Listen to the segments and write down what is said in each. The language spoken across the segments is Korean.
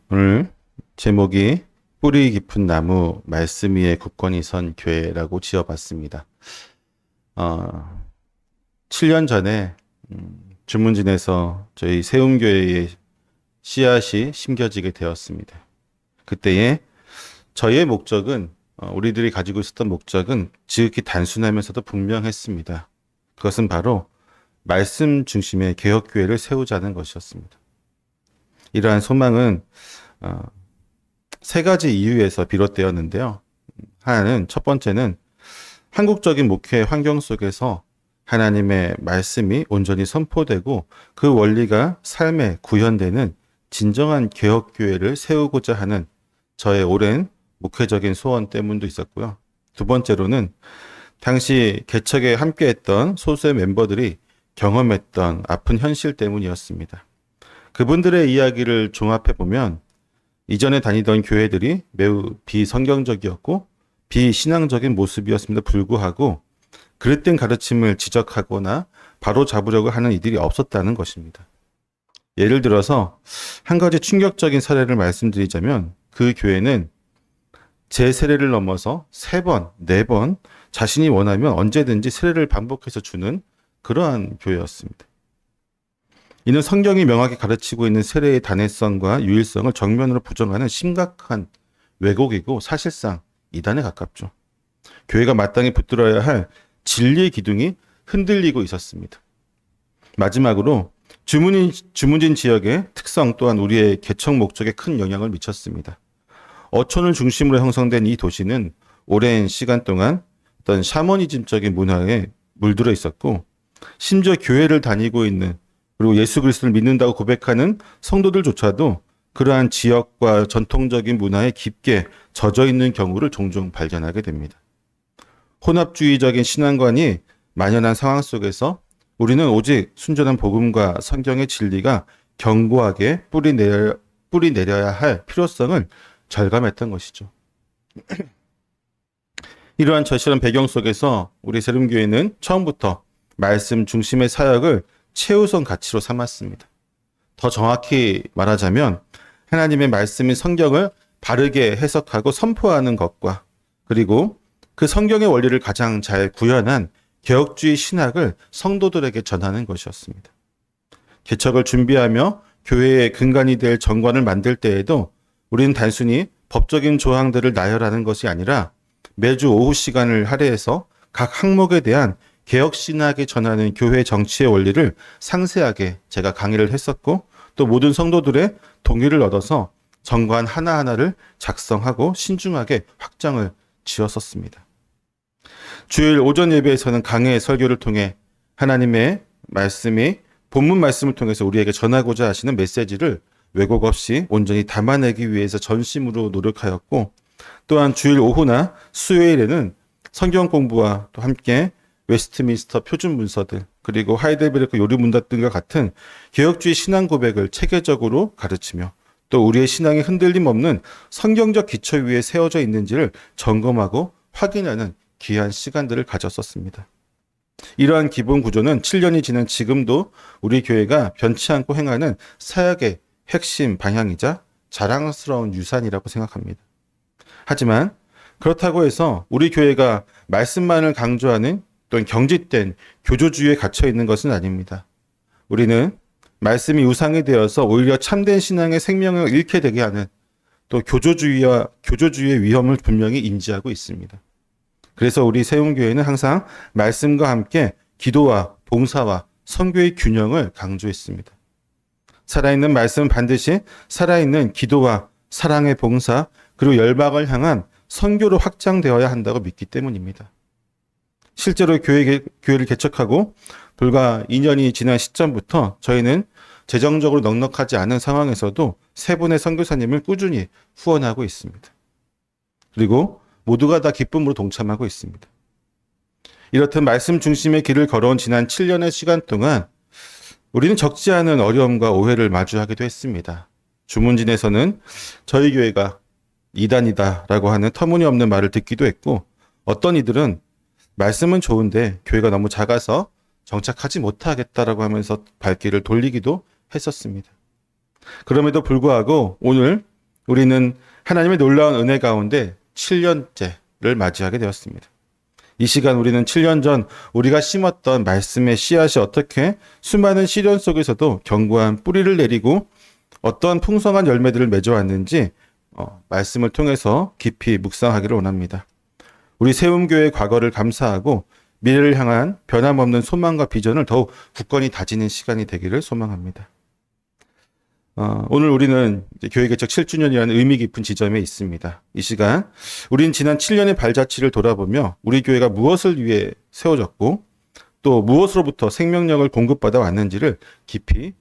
오늘 제목이 뿌리 깊은 나무 말씀 위에 굳건히 선 교회라고 지어봤습니다. 7년 전에 주문진에서 저희 세움교회의 씨앗이 심겨지게 되었습니다. 그때에 저희의 목적은 우리들이 가지고 있었던 목적은 지극히 단순하면서도 분명했습니다. 그것은 바로 말씀 중심의 개혁교회를 세우자는 것이었습니다. 이러한 소망은 어, 세 가지 이유에서 비롯되었는데요. 하나는 첫 번째는 한국적인 목회 환경 속에서 하나님의 말씀이 온전히 선포되고 그 원리가 삶에 구현되는 진정한 개혁교회를 세우고자 하는 저의 오랜 목회적인 소원 때문도 있었고요. 두 번째로는 당시 개척에 함께했던 소수의 멤버들이 경험했던 아픈 현실 때문이었습니다. 그분들의 이야기를 종합해 보면 이전에 다니던 교회들이 매우 비성경적이었고 비신앙적인 모습이었음에도 불구하고 그릇된 가르침을 지적하거나 바로 잡으려고 하는 이들이 없었다는 것입니다. 예를 들어서 한 가지 충격적인 사례를 말씀드리자면 그 교회는 제 세례를 넘어서 3번, 4번 자신이 원하면 언제든지 세례를 반복해서 주는 그러한 교회였습니다. 이는 성경이 명확히 가르치고 있는 세례의 단회성과 유일성을 정면으로 부정하는 심각한 왜곡이고 사실상 이단에 가깝죠. 교회가 마땅히 붙들어야 할 진리의 기둥이 흔들리고 있었습니다. 마지막으로 주문진 지역의 특성 또한 우리의 개척 목적에 큰 영향을 미쳤습니다. 어촌을 중심으로 형성된 이 도시는 오랜 시간 동안 어떤 샤머니즘적인 문화에 물들어 있었고 심지어 교회를 다니고 있는 그리고 예수 그리스도를 믿는다고 고백하는 성도들조차도 그러한 지역과 전통적인 문화에 깊게 젖어 있는 경우를 종종 발견하게 됩니다. 혼합주의적인 신앙관이 만연한 상황 속에서 우리는 오직 순전한 복음과 성경의 진리가 견고하게 뿌리 내려야 할 필요성을 절감했던 것이죠. 이러한 절실한 배경 속에서 우리 세름교회는 처음부터 말씀 중심의 사역을 최우선 가치로 삼았습니다. 더 정확히 말하자면 하나님의 말씀인 성경을 바르게 해석하고 선포하는 것과 그리고 그 성경의 원리를 가장 잘 구현한 개혁주의 신학을 성도들에게 전하는 것이었습니다. 개척을 준비하며 교회의 근간이 될 정관을 만들 때에도 우리는 단순히 법적인 조항들을 나열하는 것이 아니라 매주 오후 시간을 할애해서 각 항목에 대한 개혁신학에 전하는 교회 정치의 원리를 상세하게 제가 강의를 했었고 또 모든 성도들의 동의를 얻어서 정관 하나하나를 작성하고 신중하게 확장을 지었었습니다. 주일 오전 예배에서는 강해 설교를 통해 하나님의 말씀이 본문 말씀을 통해서 우리에게 전하고자 하시는 메시지를 왜곡 없이 온전히 담아내기 위해서 전심으로 노력하였고 또한 주일 오후나 수요일에는 성경 공부와 또 함께 웨스트민스터 표준 문서들 그리고 하이델베르크 요리 문답 등과 같은 개혁주의 신앙 고백을 체계적으로 가르치며 또 우리의 신앙이 흔들림 없는 성경적 기초 위에 세워져 있는지를 점검하고 확인하는 귀한 시간들을 가졌었습니다. 이러한 기본 구조는 7년이 지난 지금도 우리 교회가 변치 않고 행하는 사역의 핵심 방향이자 자랑스러운 유산이라고 생각합니다. 하지만 그렇다고 해서 우리 교회가 말씀만을 강조하는 또는 경직된 교조주의에 갇혀 있는 것은 아닙니다. 우리는 말씀이 우상이 되어서 오히려 참된 신앙의 생명을 잃게 되게 하는 또 교조주의의 위험을 분명히 인지하고 있습니다. 그래서 우리 세움교회는 항상 말씀과 함께 기도와 봉사와 선교의 균형을 강조했습니다. 살아있는 말씀은 반드시 살아있는 기도와 사랑의 봉사 그리고 열방을 향한 선교로 확장되어야 한다고 믿기 때문입니다. 실제로 교회를 개척하고 불과 2년이 지난 시점부터 저희는 재정적으로 넉넉하지 않은 상황에서도 3분의 선교사님을 꾸준히 후원하고 있습니다. 그리고 모두가 다 기쁨으로 동참하고 있습니다. 이렇듯 말씀 중심의 길을 걸어온 지난 7년의 시간 동안 우리는 적지 않은 어려움과 오해를 마주하기도 했습니다. 주문진에서는 저희 교회가 이단이다라고 하는 터무니없는 말을 듣기도 했고 어떤 이들은 말씀은 좋은데 교회가 너무 작아서 정착하지 못하겠다라고 하면서 발길을 돌리기도 했었습니다. 그럼에도 불구하고 오늘 우리는 하나님의 놀라운 은혜 가운데 7년째를 맞이하게 되었습니다. 이 시간 우리는 7년 전 우리가 심었던 말씀의 씨앗이 어떻게 수많은 시련 속에서도 견고한 뿌리를 내리고 어떠한 풍성한 열매들을 맺어왔는지 말씀을 통해서 깊이 묵상하기를 원합니다. 우리 세움교회의 과거를 감사하고 미래를 향한 변함없는 소망과 비전을 더욱 굳건히 다지는 시간이 되기를 소망합니다. 오늘 우리는 교회 개척 7주년이라는 의미 깊은 지점에 있습니다. 이 시간 우리는 지난 7년의 발자취를 돌아보며 우리 교회가 무엇을 위해 세워졌고 또 무엇으로부터 생명력을 공급받아 왔는지를 깊이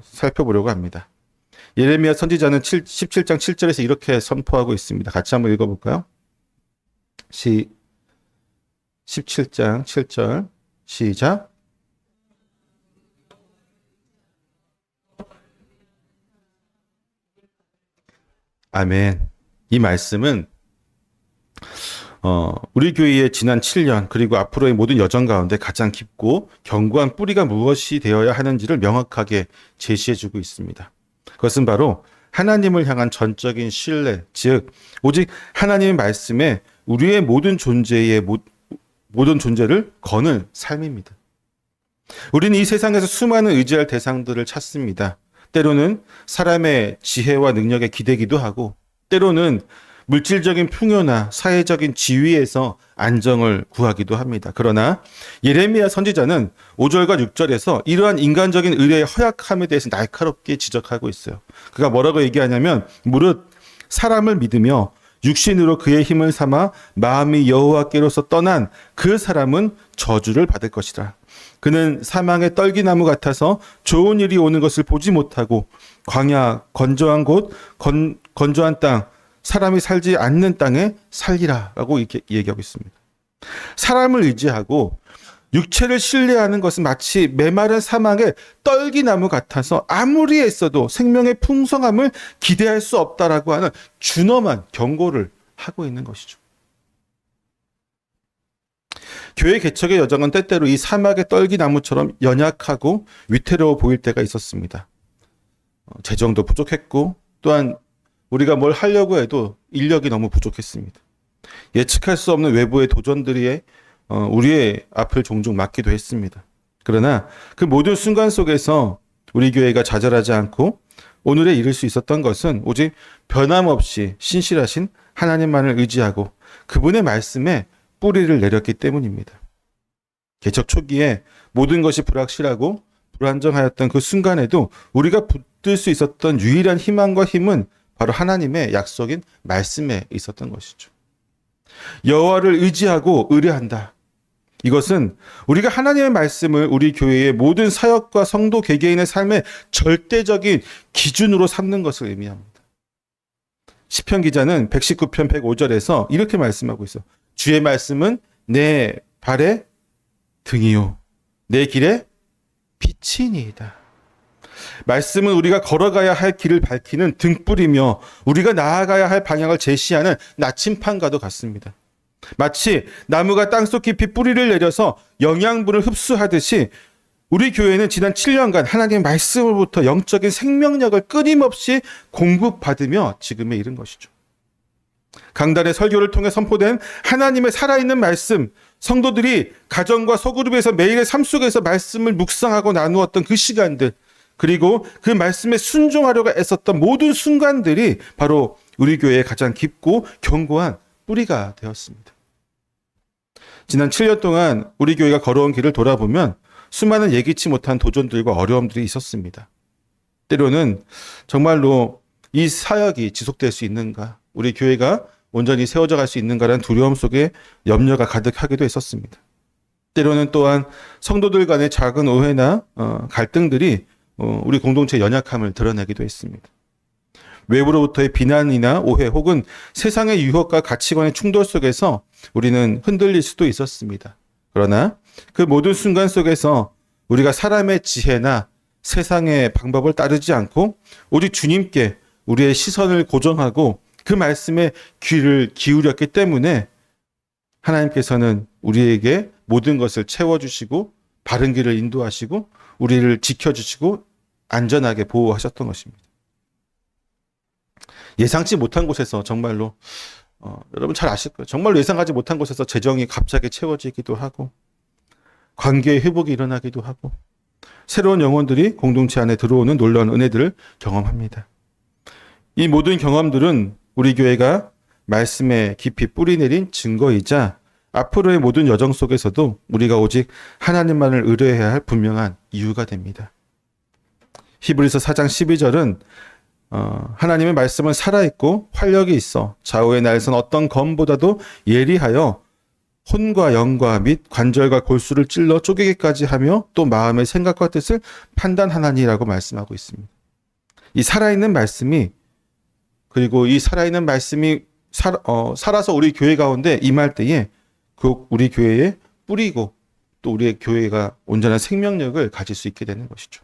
살펴보려고 합니다. 예레미야 선지자는 17장 7절에서 이렇게 선포하고 있습니다. 같이 한번 읽어볼까요? 17장 7절 시작. 아멘. 이 말씀은 우리 교회의 지난 7년 그리고 앞으로의 모든 여정 가운데 가장 깊고 견고한 뿌리가 무엇이 되어야 하는지를 명확하게 제시해주고 있습니다. 그것은 바로 하나님을 향한 전적인 신뢰, 즉 오직 하나님의 말씀에 우리의 모든 존재를 거는 삶입니다. 우리는 이 세상에서 수많은 의지할 대상들을 찾습니다. 때로는 사람의 지혜와 능력에 기대기도 하고 때로는 물질적인 풍요나 사회적인 지위에서 안정을 구하기도 합니다. 그러나 예레미야 선지자는 5절과 6절에서 이러한 인간적인 의뢰의 허약함에 대해서 날카롭게 지적하고 있어요. 그가 뭐라고 얘기하냐면 무릇 사람을 믿으며 육신으로 그의 힘을 삼아 마음이 여호와께로서 떠난 그 사람은 저주를 받을 것이라. 그는 사망의 떨기나무 같아서 좋은 일이 오는 것을 보지 못하고 광야, 건조한 곳, 건조한 땅, 사람이 살지 않는 땅에 살리라 라고 이렇게 얘기하고 있습니다. 사람을 의지하고 육체를 신뢰하는 것은 마치 메마른 사막의 떨기나무 같아서 아무리 애써도 생명의 풍성함을 기대할 수 없다라고 하는 준엄한 경고를 하고 있는 것이죠. 교회 개척의 여정은 때때로 이 사막의 떨기나무처럼 연약하고 위태로워 보일 때가 있었습니다. 재정도 부족했고 또한 우리가 뭘 하려고 해도 인력이 너무 부족했습니다. 예측할 수 없는 외부의 도전들이 우리의 앞을 종종 막기도 했습니다. 그러나 그 모든 순간 속에서 우리 교회가 좌절하지 않고 오늘에 이를 수 있었던 것은 오직 변함없이 신실하신 하나님만을 의지하고 그분의 말씀에 뿌리를 내렸기 때문입니다. 개척 초기에 모든 것이 불확실하고 불안정하였던 그 순간에도 우리가 붙들 수 있었던 유일한 희망과 힘은 바로 하나님의 약속인 말씀에 있었던 것이죠. 여호와를 의지하고 의뢰한다. 이것은 우리가 하나님의 말씀을 우리 교회의 모든 사역과 성도 개개인의 삶의 절대적인 기준으로 삼는 것을 의미합니다. 시편 기자는 119편 105절에서 이렇게 말씀하고 있어. 주의 말씀은 내 발의 등이요 내 길의 빛이니이다. 말씀은 우리가 걸어가야 할 길을 밝히는 등불이며 우리가 나아가야 할 방향을 제시하는 나침판과도 같습니다. 마치 나무가 땅속 깊이 뿌리를 내려서 영양분을 흡수하듯이 우리 교회는 지난 7년간 하나님의 말씀으로부터 영적인 생명력을 끊임없이 공급받으며 지금에 이른 것이죠. 강단의 설교를 통해 선포된 하나님의 살아있는 말씀, 성도들이 가정과 소그룹에서 매일의 삶 속에서 말씀을 묵상하고 나누었던 그 시간들, 그리고 그 말씀에 순종하려고 애썼던 모든 순간들이 바로 우리 교회의 가장 깊고 견고한 뿌리가 되었습니다. 지난 7년 동안 우리 교회가 걸어온 길을 돌아보면 수많은 예기치 못한 도전들과 어려움들이 있었습니다. 때로는 정말로 이 사역이 지속될 수 있는가, 우리 교회가 온전히 세워져 갈 수 있는가라는 두려움 속에 염려가 가득하기도 했었습니다. 때로는 또한 성도들 간의 작은 오해나 갈등들이 우리 공동체의 연약함을 드러내기도 했습니다. 외부로부터의 비난이나 오해 혹은 세상의 유혹과 가치관의 충돌 속에서 우리는 흔들릴 수도 있었습니다. 그러나 그 모든 순간 속에서 우리가 사람의 지혜나 세상의 방법을 따르지 않고 오직 주님께 우리의 시선을 고정하고 그 말씀에 귀를 기울였기 때문에 하나님께서는 우리에게 모든 것을 채워주시고 바른 길을 인도하시고 우리를 지켜주시고 안전하게 보호하셨던 것입니다. 예상치 못한 곳에서 정말로 여러분 잘 아실 거예요. 정말로 예상하지 못한 곳에서 재정이 갑자기 채워지기도 하고 관계의 회복이 일어나기도 하고 새로운 영혼들이 공동체 안에 들어오는 놀라운 은혜들을 경험합니다. 이 모든 경험들은 우리 교회가 말씀에 깊이 뿌리 내린 증거이자 앞으로의 모든 여정 속에서도 우리가 오직 하나님만을 의뢰해야 할 분명한 이유가 됩니다. 히브리서 4장 12절은 하나님의 말씀은 살아있고 활력이 있어 좌우의 날선 어떤 검보다도 예리하여 혼과 영과 및 관절과 골수를 찔러 쪼개기까지 하며 또 마음의 생각과 뜻을 판단하나니라고 말씀하고 있습니다. 이 살아있는 말씀이 그리고 이 살아있는 말씀이 살아서 우리 교회 가운데 임할 때에 그 우리 교회에 뿌리고 또 우리의 교회가 온전한 생명력을 가질 수 있게 되는 것이죠.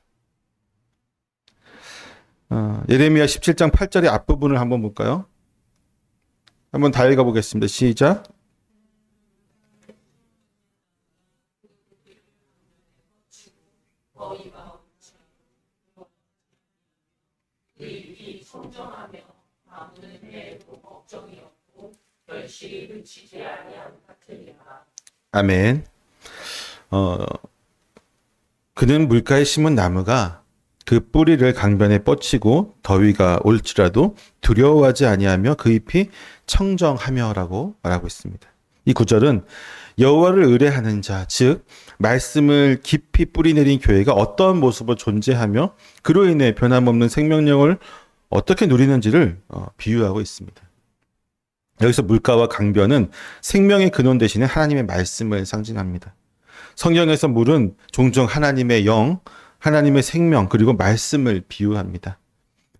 예레미야 17장 8절의 앞부분을 한번 볼까요? 한번 다 읽어보겠습니다. 시작. 아멘. 그는 물가에 심은 나무가 그 뿌리를 강변에 뻗치고 더위가 올지라도 두려워하지 아니하며 그 잎이 청정하며라고 말하고 있습니다. 이 구절은 여호와를 의뢰하는 자, 즉 말씀을 깊이 뿌리내린 교회가 어떤 모습으로 존재하며 그로 인해 변함없는 생명력을 어떻게 누리는지를 비유하고 있습니다. 여기서 물가와 강변은 생명의 근원 대신에 하나님의 말씀을 상징합니다. 성경에서 물은 종종 하나님의 영, 하나님의 생명 그리고 말씀을 비유합니다.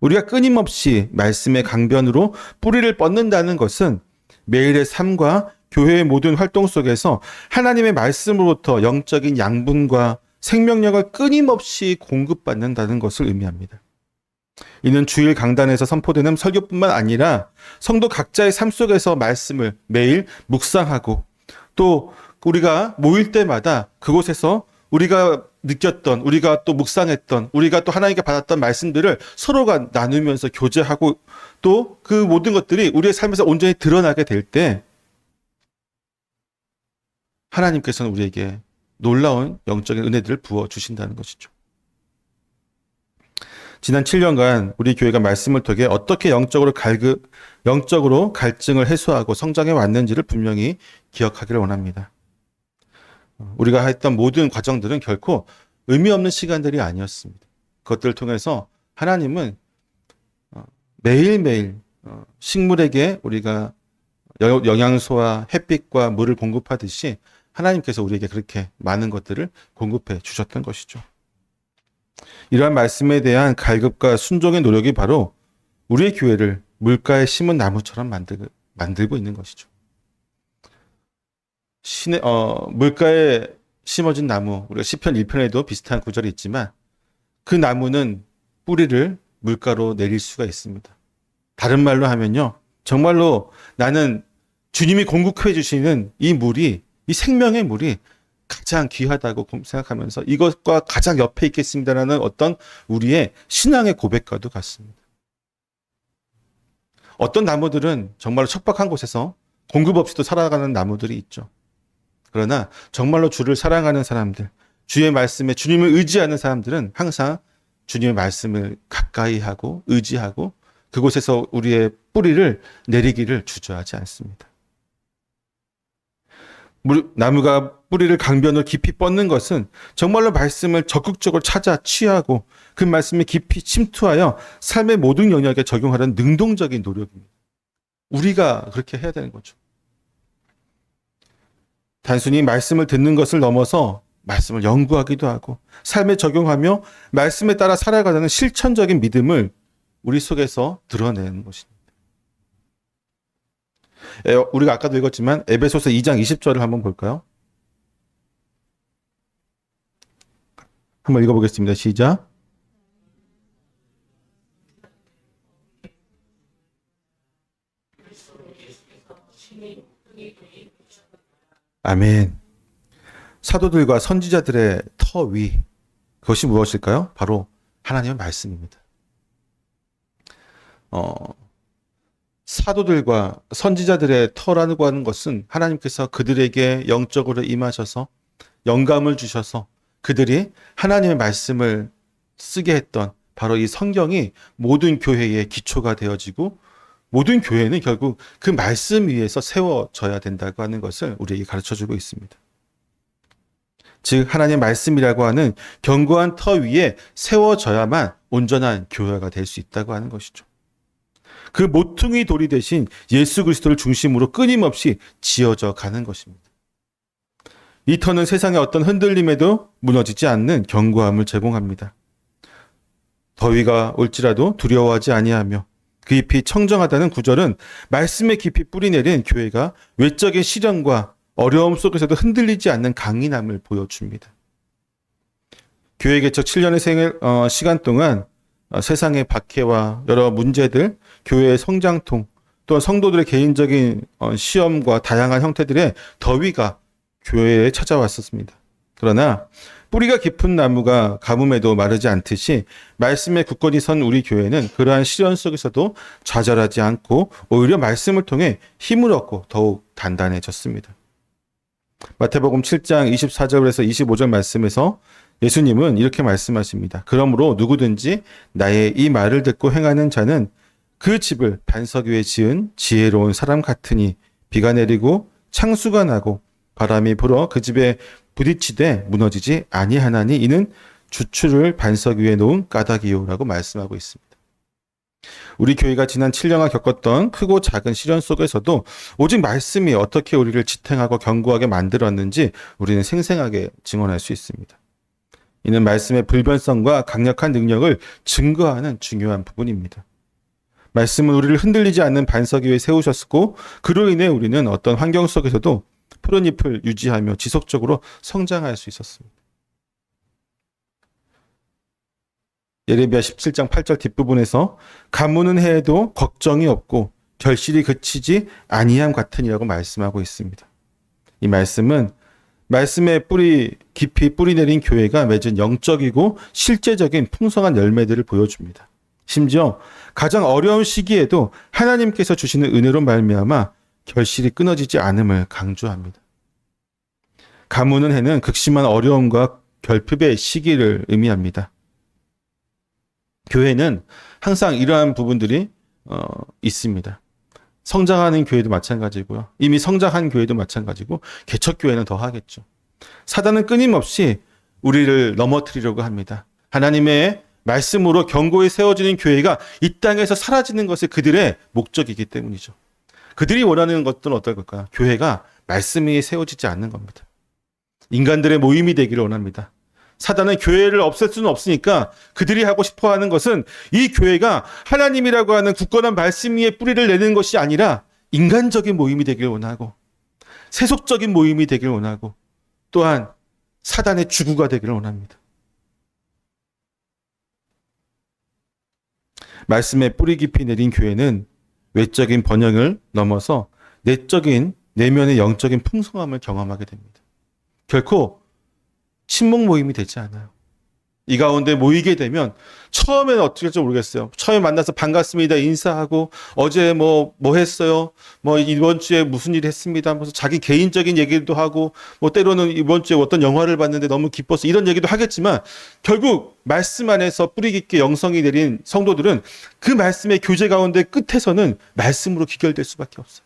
우리가 끊임없이 말씀의 강변으로 뿌리를 뻗는다는 것은 매일의 삶과 교회의 모든 활동 속에서 하나님의 말씀으로부터 영적인 양분과 생명력을 끊임없이 공급받는다는 것을 의미합니다. 이는 주일 강단에서 선포되는 설교뿐만 아니라 성도 각자의 삶 속에서 말씀을 매일 묵상하고 또 우리가 모일 때마다 그곳에서 우리가 느꼈던, 우리가 또 묵상했던, 우리가 또 하나님께 받았던 말씀들을 서로가 나누면서 교제하고 또 그 모든 것들이 우리의 삶에서 온전히 드러나게 될 때 하나님께서는 우리에게 놀라운 영적인 은혜들을 부어주신다는 것이죠. 지난 7년간 우리 교회가 말씀을 통해 어떻게 영적으로 갈증을 해소하고 성장해 왔는지를 분명히 기억하기를 원합니다. 우리가 했던 모든 과정들은 결코 의미 없는 시간들이 아니었습니다. 그것들을 통해서 하나님은 매일매일 식물에게 우리가 영양소와 햇빛과 물을 공급하듯이 하나님께서 우리에게 그렇게 많은 것들을 공급해 주셨던 것이죠. 이러한 말씀에 대한 갈급과 순종의 노력이 바로 우리의 교회를 물가에 심은 나무처럼 만들고 있는 것이죠. 물가에 심어진 나무, 우리가 시편 1편에도 비슷한 구절이 있지만 그 나무는 뿌리를 물가로 내릴 수가 있습니다. 다른 말로 하면요, 정말로 나는 주님이 공급해 주시는 이 물이, 이 생명의 물이 가장 귀하다고 생각하면서 이것과 가장 옆에 있겠습니다라는 어떤 우리의 신앙의 고백과도 같습니다. 어떤 나무들은 정말로 척박한 곳에서 공급 없이도 살아가는 나무들이 있죠. 그러나 정말로 주를 사랑하는 사람들, 주의 말씀에 주님을 의지하는 사람들은 항상 주님의 말씀을 가까이 하고 의지하고 그곳에서 우리의 뿌리를 내리기를 주저하지 않습니다. 나무가 뿌리를 강변으로 깊이 뻗는 것은 정말로 말씀을 적극적으로 찾아 취하고 그 말씀에 깊이 침투하여 삶의 모든 영역에 적용하는 능동적인 노력입니다. 우리가 그렇게 해야 되는 거죠. 단순히 말씀을 듣는 것을 넘어서 말씀을 연구하기도 하고 삶에 적용하며 말씀에 따라 살아가는 실천적인 믿음을 우리 속에서 드러내는 것입니다. 우리가 아까도 읽었지만 에베소서 2장 20절을 한번 볼까요? 한번 읽어보겠습니다. 시작. 아멘. 사도들과 선지자들의 터 위, 그것이 무엇일까요? 바로 하나님의 말씀입니다. 사도들과 선지자들의 터라고 하는 것은 하나님께서 그들에게 영적으로 임하셔서 영감을 주셔서 그들이 하나님의 말씀을 쓰게 했던 바로 이 성경이 모든 교회의 기초가 되어지고 모든 교회는 결국 그 말씀 위에서 세워져야 된다고 하는 것을 우리에게 가르쳐주고 있습니다. 즉 하나님의 말씀이라고 하는 견고한 터 위에 세워져야만 온전한 교회가 될 수 있다고 하는 것이죠. 그 모퉁이 돌이 대신 예수 그리스도를 중심으로 끊임없이 지어져 가는 것입니다. 이 터는 세상의 어떤 흔들림에도 무너지지 않는 견고함을 제공합니다. 더위가 올지라도 두려워하지 아니하며 그 잎이 청정하다는 구절은 말씀에 깊이 뿌리내린 교회가 외적인 시련과 어려움 속에서도 흔들리지 않는 강인함을 보여줍니다. 교회 개척 7년의 시간 동안 세상의 박해와 여러 문제들, 교회의 성장통, 또한 성도들의 개인적인 시험과 다양한 형태들의 더위가 교회에 찾아왔었습니다. 그러나 뿌리가 깊은 나무가 가뭄에도 마르지 않듯이 말씀에 굳건히 선 우리 교회는 그러한 시련 속에서도 좌절하지 않고 오히려 말씀을 통해 힘을 얻고 더욱 단단해졌습니다. 마태복음 7장 24절에서 25절 말씀에서 예수님은 이렇게 말씀하십니다. 그러므로 누구든지 나의 이 말을 듣고 행하는 자는 그 집을 반석 위에 지은 지혜로운 사람 같으니 비가 내리고 창수가 나고 바람이 불어 그 집에 부딪히되 무너지지 아니하나니 이는 주추를 반석 위에 놓은 까닭이요라고 말씀하고 있습니다. 우리 교회가 지난 7년간 겪었던 크고 작은 시련 속에서도 오직 말씀이 어떻게 우리를 지탱하고 견고하게 만들었는지 우리는 생생하게 증언할 수 있습니다. 이는 말씀의 불변성과 강력한 능력을 증거하는 중요한 부분입니다. 말씀은 우리를 흔들리지 않는 반석 위에 세우셨고 그로 인해 우리는 어떤 환경 속에서도 푸른 잎을 유지하며 지속적으로 성장할 수 있었습니다. 예레미야 17장 8절 뒷부분에서 가뭄은 해에도 걱정이 없고 결실이 그치지 아니함 같으니라고 말씀하고 있습니다. 이 말씀은 말씀에 깊이 뿌리 내린 교회가 맺은 영적이고 실제적인 풍성한 열매들을 보여줍니다. 심지어 가장 어려운 시기에도 하나님께서 주시는 은혜로 말미암아 결실이 끊어지지 않음을 강조합니다. 가뭄은 해는 극심한 어려움과 결핍의 시기를 의미합니다. 교회는 항상 이러한 부분들이 있습니다. 성장하는 교회도 마찬가지고요. 이미 성장한 교회도 마찬가지고 개척교회는 더 하겠죠. 사단은 끊임없이 우리를 넘어뜨리려고 합니다. 하나님의 말씀으로 견고히 세워지는 교회가 이 땅에서 사라지는 것이 그들의 목적이기 때문이죠. 그들이 원하는 것들은 어떨 걸까요? 교회가 말씀이 세워지지 않는 겁니다. 인간들의 모임이 되기를 원합니다. 사단은 교회를 없앨 수는 없으니까 그들이 하고 싶어 하는 것은 이 교회가 하나님이라고 하는 굳건한 말씀 위에 뿌리를 내는 것이 아니라 인간적인 모임이 되길 원하고 세속적인 모임이 되길 원하고 또한 사단의 주구가 되기를 원합니다. 말씀에 뿌리 깊이 내린 교회는 외적인 번영을 넘어서 내적인 내면의 영적인 풍성함을 경험하게 됩니다. 결코 친목 모임이 되지 않아요. 이 가운데 모이게 되면 처음에는 어떻게 할지 모르겠어요. 처음에 만나서 반갑습니다 인사하고 어제 뭐 했어요. 뭐 이번 주에 무슨 일 했습니다. 하면서 자기 개인적인 얘기도 하고 뭐 때로는 이번 주에 어떤 영화를 봤는데 너무 기뻐서 이런 얘기도 하겠지만 결국 말씀 안에서 뿌리 깊게 영성이 내린 성도들은 그 말씀의 교제 가운데 끝에서는 말씀으로 귀결될 수밖에 없어요.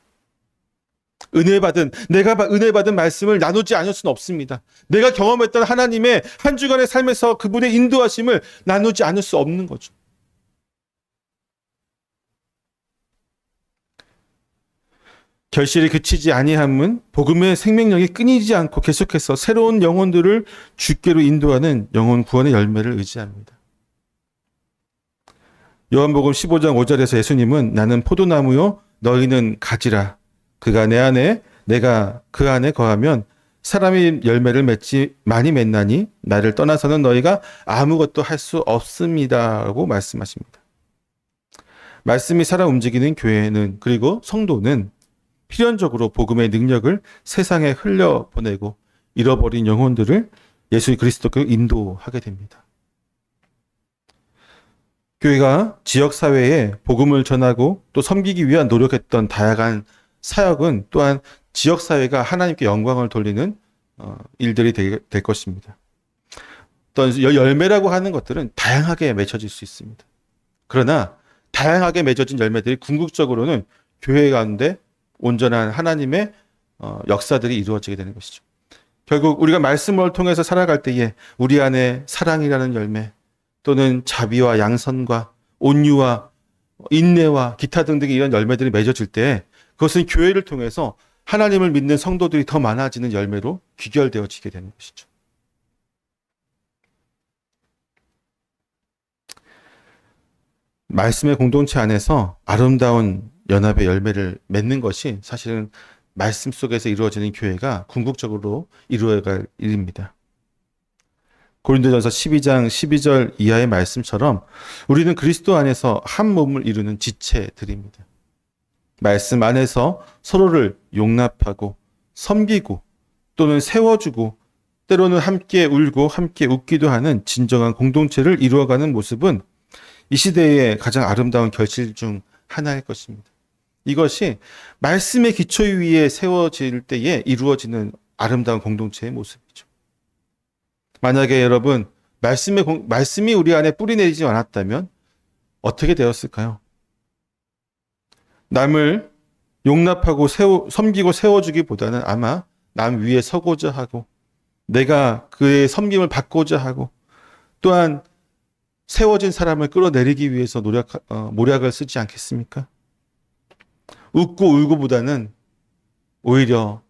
내가 은혜 받은 말씀을 나누지 않을 수는 없습니다. 내가 경험했던 하나님의 한 주간의 삶에서 그분의 인도하심을 나누지 않을 수 없는 거죠. 결실이 그치지 아니함은 복음의 생명력이 끊이지 않고 계속해서 새로운 영혼들을 주께로 인도하는 영혼 구원의 열매를 의지합니다. 요한복음 15장 5절에서 예수님은 나는 포도나무요 너희는 가지라. 그가 내 안에 내가 그 안에 거하면 사람이 열매를 많이 맺나니 나를 떠나서는 너희가 아무것도 할 수 없습니다라고 말씀하십니다. 말씀이 살아 움직이는 교회는 그리고 성도는 필연적으로 복음의 능력을 세상에 흘려보내고 잃어버린 영혼들을 예수 그리스도께 인도하게 됩니다. 교회가 지역사회에 복음을 전하고 또 섬기기 위한 노력했던 다양한 사역은 또한 지역사회가 하나님께 영광을 돌리는 일들이 될 것입니다. 어떤 열매라고 하는 것들은 다양하게 맺혀질 수 있습니다. 그러나 다양하게 맺어진 열매들이 궁극적으로는 교회 가운데 온전한 하나님의 역사들이 이루어지게 되는 것이죠. 결국 우리가 말씀을 통해서 살아갈 때에 우리 안에 사랑이라는 열매 또는 자비와 양선과 온유와 인내와 기타 등등의 이런 열매들이 맺어질 때 그것은 교회를 통해서 하나님을 믿는 성도들이 더 많아지는 열매로 귀결되어지게 되는 것이죠. 말씀의 공동체 안에서 아름다운 연합의 열매를 맺는 것이 사실은 말씀 속에서 이루어지는 교회가 궁극적으로 이루어갈 일입니다. 고린도전서 12장 12절 이하의 말씀처럼 우리는 그리스도 안에서 한 몸을 이루는 지체들입니다. 말씀 안에서 서로를 용납하고 섬기고 또는 세워주고 때로는 함께 울고 함께 웃기도 하는 진정한 공동체를 이루어가는 모습은 이 시대의 가장 아름다운 결실 중 하나일 것입니다. 이것이 말씀의 기초 위에 세워질 때에 이루어지는 아름다운 공동체의 모습이죠. 만약에 여러분 말씀이 우리 안에 뿌리내리지 않았다면 어떻게 되었을까요? 남을 용납하고 섬기고 세워주기보다는 아마 남 위에 서고자 하고 내가 그의 섬김을 받고자 하고 또한 세워진 사람을 끌어내리기 위해서 모략을 쓰지 않겠습니까? 웃고 울고보다는 오히려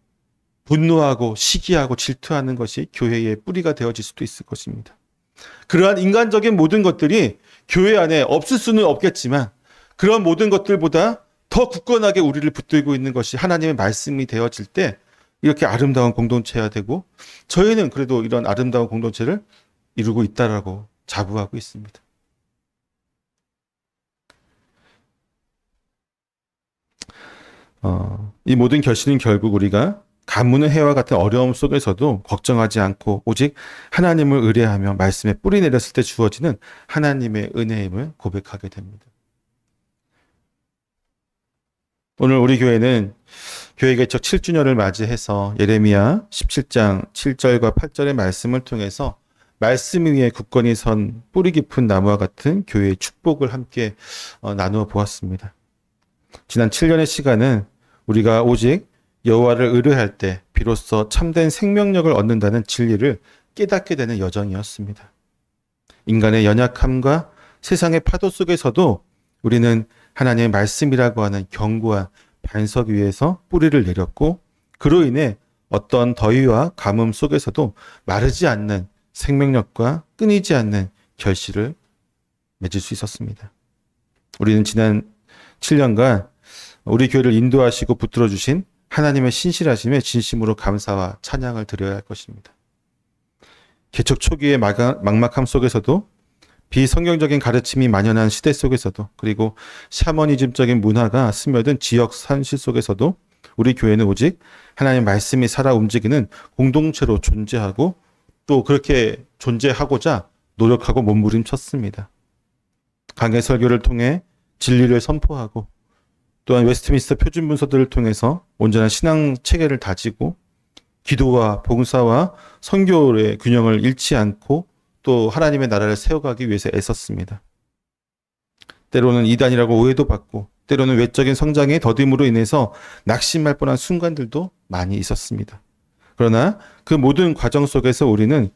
분노하고 시기하고 질투하는 것이 교회의 뿌리가 되어질 수도 있을 것입니다. 그러한 인간적인 모든 것들이 교회 안에 없을 수는 없겠지만 그런 모든 것들보다 더 굳건하게 우리를 붙들고 있는 것이 하나님의 말씀이 되어질 때 이렇게 아름다운 공동체가 되고 저희는 그래도 이런 아름다운 공동체를 이루고 있다라고 자부하고 있습니다. 이 모든 결실은 결국 우리가 가뭄의 해와 같은 어려움 속에서도 걱정하지 않고 오직 하나님을 의뢰하며 말씀에 뿌리 내렸을 때 주어지는 하나님의 은혜임을 고백하게 됩니다. 오늘 우리 교회는 교회 개척 7주년을 맞이해서 예레미야 17장 7절과 8절의 말씀을 통해서 말씀 위에 굳건히 선 뿌리 깊은 나무와 같은 교회의 축복을 함께 나누어 보았습니다. 지난 7년의 시간은 우리가 오직 여호와를 의뢰할 때 비로소 참된 생명력을 얻는다는 진리를 깨닫게 되는 여정이었습니다. 인간의 연약함과 세상의 파도 속에서도 우리는 하나님의 말씀이라고 하는 견고한 반석 위에서 뿌리를 내렸고 그로 인해 어떤 더위와 가뭄 속에서도 마르지 않는 생명력과 끊이지 않는 결실을 맺을 수 있었습니다. 우리는 지난 7년간 우리 교회를 인도하시고 붙들어 주신 하나님의 신실하심에 진심으로 감사와 찬양을 드려야 할 것입니다. 개척 초기의 막막함 속에서도 비성경적인 가르침이 만연한 시대 속에서도 그리고 샤머니즘적인 문화가 스며든 지역 산실 속에서도 우리 교회는 오직 하나님의 말씀이 살아 움직이는 공동체로 존재하고 또 그렇게 존재하고자 노력하고 몸부림쳤습니다. 강해 설교를 통해 진리를 선포하고 또한 웨스트민스터 표준 문서들을 통해서 온전한 신앙 체계를 다지고 기도와 봉사와 선교의 균형을 잃지 않고 또 하나님의 나라를 세워가기 위해서 애썼습니다. 때로는 이단이라고 오해도 받고 때로는 외적인 성장의 더딤으로 인해서 낙심할 뻔한 순간들도 많이 있었습니다. 그러나 그 모든 과정 속에서 우리는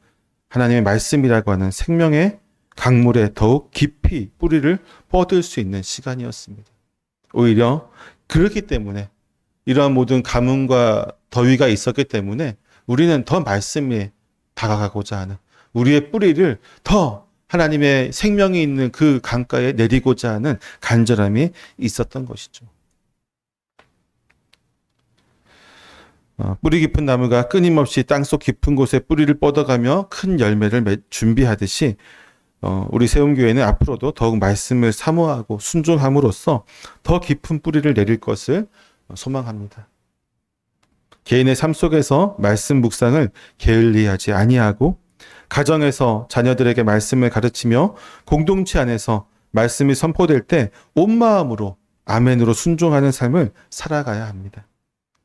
하나님의 말씀이라고 하는 생명의 강물에 더욱 깊이 뿌리를 뻗을 수 있는 시간이었습니다. 오히려 그렇기 때문에 이러한 모든 가뭄과 더위가 있었기 때문에 우리는 더 말씀에 다가가고자 하는 우리의 뿌리를 더 하나님의 생명이 있는 그 강가에 내리고자 하는 간절함이 있었던 것이죠. 뿌리 깊은 나무가 끊임없이 땅속 깊은 곳에 뿌리를 뻗어가며 큰 열매를 준비하듯이 우리 세움교회는 앞으로도 더욱 말씀을 사모하고 순종함으로써 더 깊은 뿌리를 내릴 것을 소망합니다. 개인의 삶 속에서 말씀 묵상을 게을리하지 아니하고 가정에서 자녀들에게 말씀을 가르치며 공동체 안에서 말씀이 선포될 때 온 마음으로 아멘으로 순종하는 삶을 살아가야 합니다.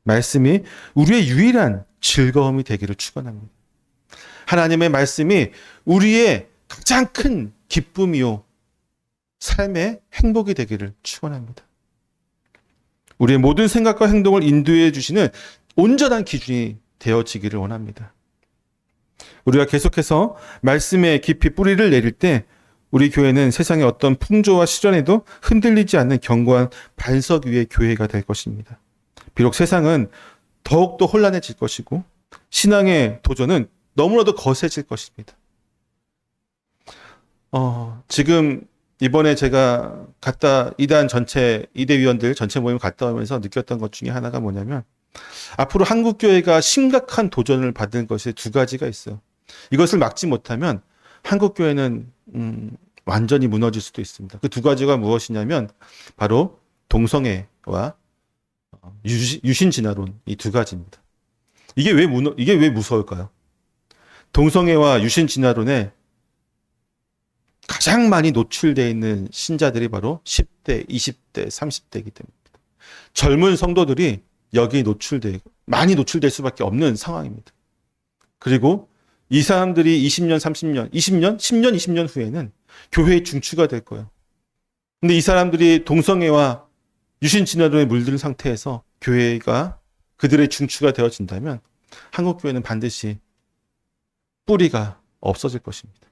말씀이 우리의 유일한 즐거움이 되기를 축원합니다. 하나님의 말씀이 우리의 가장 큰 기쁨이요 삶의 행복이 되기를 축원합니다. 우리의 모든 생각과 행동을 인도해 주시는 온전한 기준이 되어지기를 원합니다. 우리가 계속해서 말씀에 깊이 뿌리를 내릴 때 우리 교회는 세상의 어떤 풍조와 시련에도 흔들리지 않는 견고한 반석 위의 교회가 될 것입니다. 비록 세상은 더욱더 혼란해질 것이고 신앙의 도전은 너무나도 거세질 것입니다. 지금 이번에 제가 이단 전체 이대위원들 전체 모임 갔다 오면서 느꼈던 것 중에 하나가 뭐냐면 앞으로 한국교회가 심각한 도전을 받을 것이 두 가지가 있어요. 이것을 막지 못하면 한국교회는 완전히 무너질 수도 있습니다. 그 두 가지가 무엇이냐면 바로 동성애와 유신진화론 이 두 가지입니다. 이게 왜 무서울까요? 동성애와 유신진화론에 가장 많이 노출되어 있는 신자들이 바로 10대, 20대, 30대이기 때문입니다. 젊은 성도들이 여기 많이 노출될 수밖에 없는 상황입니다. 그리고 이 사람들이 20년, 30년, 20년, 10년, 20년 후에는 교회의 중추가 될 거예요. 근데 이 사람들이 동성애와 유신진화론에 물든 상태에서 교회가 그들의 중추가 되어진다면 한국교회는 반드시 뿌리가 없어질 것입니다.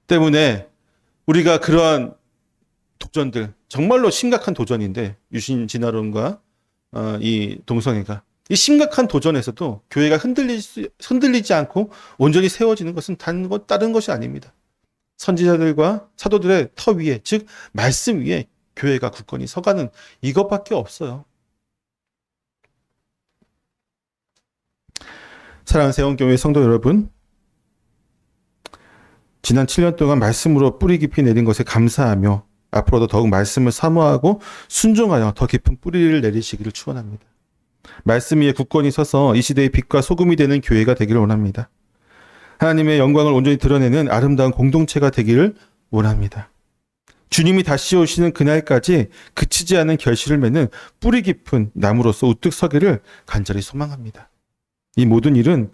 때문에 우리가 그러한 도전들, 정말로 심각한 도전인데 유신진화론과 이 동성애가 이 심각한 도전에서도 교회가 흔들리지 않고 온전히 세워지는 것은 다른 것이 아닙니다. 선지자들과 사도들의 터 위에, 즉 말씀 위에 교회가 굳건히 서가는 이것밖에 없어요. 사랑하는 세원교회 성도 여러분, 지난 7년 동안 말씀으로 뿌리 깊이 내린 것에 감사하며 앞으로도 더욱 말씀을 사모하고 순종하여 더 깊은 뿌리를 내리시기를 축원합니다. 말씀 위에 굳건히 서서 이 시대의 빛과 소금이 되는 교회가 되기를 원합니다. 하나님의 영광을 온전히 드러내는 아름다운 공동체가 되기를 원합니다. 주님이 다시 오시는 그날까지 그치지 않은 결실을 맺는 뿌리 깊은 나무로서 우뚝 서기를 간절히 소망합니다. 이 모든 일은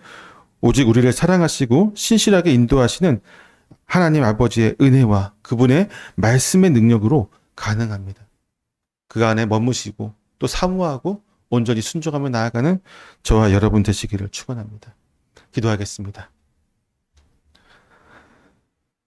오직 우리를 사랑하시고 신실하게 인도하시는 하나님 아버지의 은혜와 그분의 말씀의 능력으로 가능합니다. 그 안에 머무시고 또 사모하고 온전히 순종하며 나아가는 저와 여러분 되시기를 축원합니다. 기도하겠습니다.